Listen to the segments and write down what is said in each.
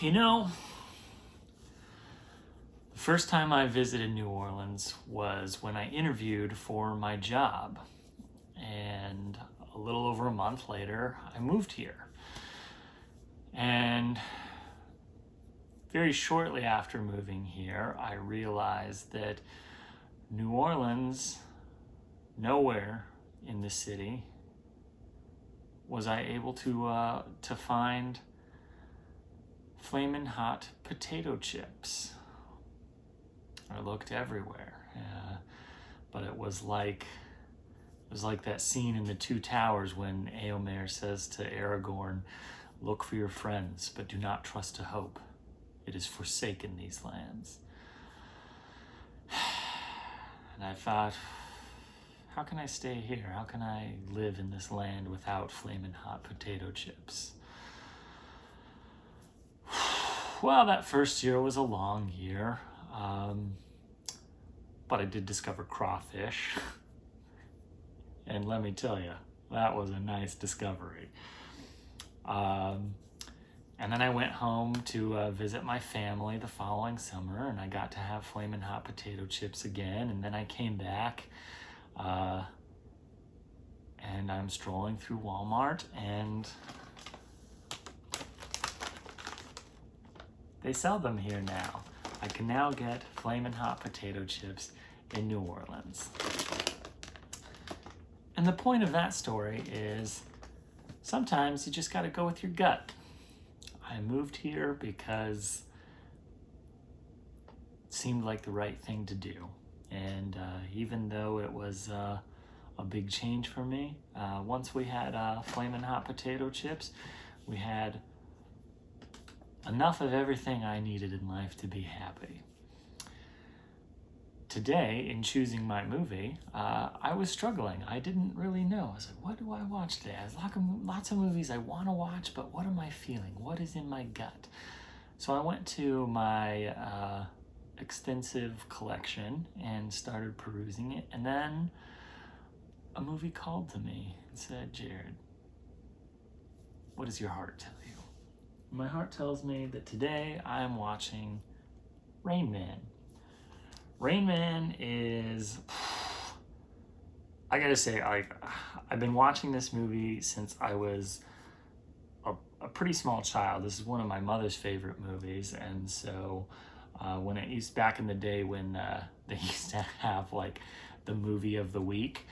You know, the first time I visited New Orleans was when I interviewed for my job. And a little over a month later, I moved here. And very shortly after moving here, I realized that New Orleans, nowhere in the city, was I able to find flamin' hot potato chips. I looked everywhere, but it was like that scene in The Two Towers when Éomer says to Aragorn, "Look for your friends, but do not trust to hope. It is forsaken these lands." And I thought, how can I stay here? How can I live in this land without flamin' hot potato chips? Well, that first year was a long year, but I did discover crawfish. And let me tell you, that was a nice discovery. And then I went home to visit my family the following summer, and I got to have flamin' hot potato chips again. And then I came back, and I'm strolling through Walmart, and they sell them here now. I can now get flamin' hot potato chips in New Orleans. And the point of that story is sometimes you just got to go with your gut. I moved here because it seemed like the right thing to do. And even though it was a big change for me, once we had flamin' hot potato chips, we had enough of everything I needed in life to be happy. Today, in choosing my movie, I was struggling. I didn't really know. I was like, what do I watch today? There's lots of movies I want to watch, but what am I feeling? What is in my gut? So I went to my extensive collection and started perusing it. And then a movie called to me and said, "Jared, what does your heart tell you?" My heart tells me that today I am watching Rain Man. Rain Man is, I gotta say, I've been watching this movie since I was a pretty small child. This is one of my mother's favorite movies, and so when it used back in the day when they used to have like the movie of the week,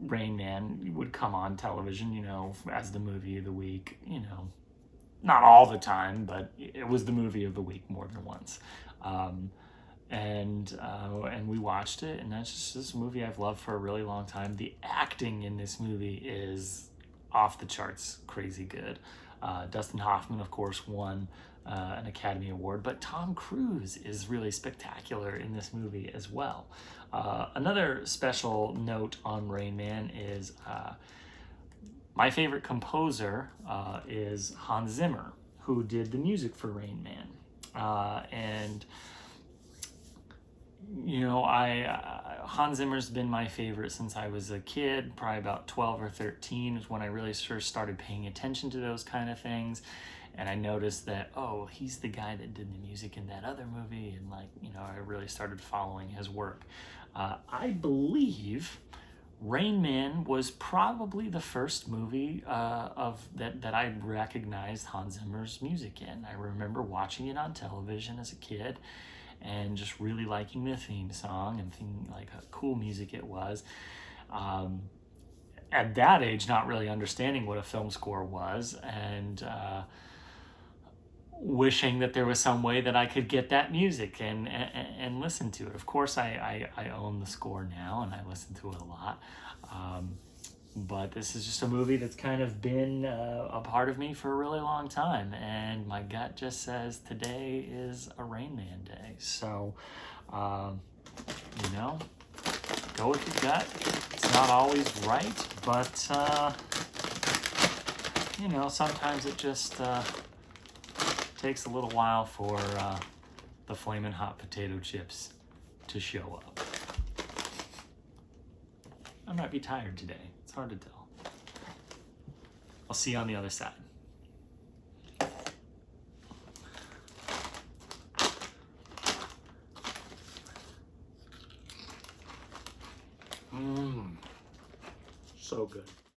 Rain Man would come on television, as the movie of the week, not all the time, but it was the movie of the week more than once. And we watched it, and that's just this movie I've loved for a really long time. The acting in this movie is off the charts crazy good. Dustin Hoffman, of course, won an Academy Award, but Tom Cruise is really spectacular in this movie as well. Another special note on Rain Man is my favorite composer is Hans Zimmer, who did the music for Rain Man. Hans Zimmer's been my favorite since I was a kid, probably about 12 or 13 is when I really first started paying attention to those kind of things. And I noticed that, he's the guy that did the music in that other movie. And I really started following his work. I believe Rain Man was probably the first movie that I recognized Hans Zimmer's music in. I remember watching it on television as a kid and just really liking the theme song and thinking like how cool music it was. At that age, not really understanding what a film score was, and wishing that there was some way that I could get that music and listen to it. Of course, I own the score now and I listen to it a lot. But this is just a movie that's kind of been a part of me for a really long time. And my gut just says today is a Rain Man day. So, go with your gut. It's not always right, but, sometimes it just takes a little while for the flamin' hot potato chips to show up. I might be tired today. It's hard to tell. I'll see you on the other side. So good.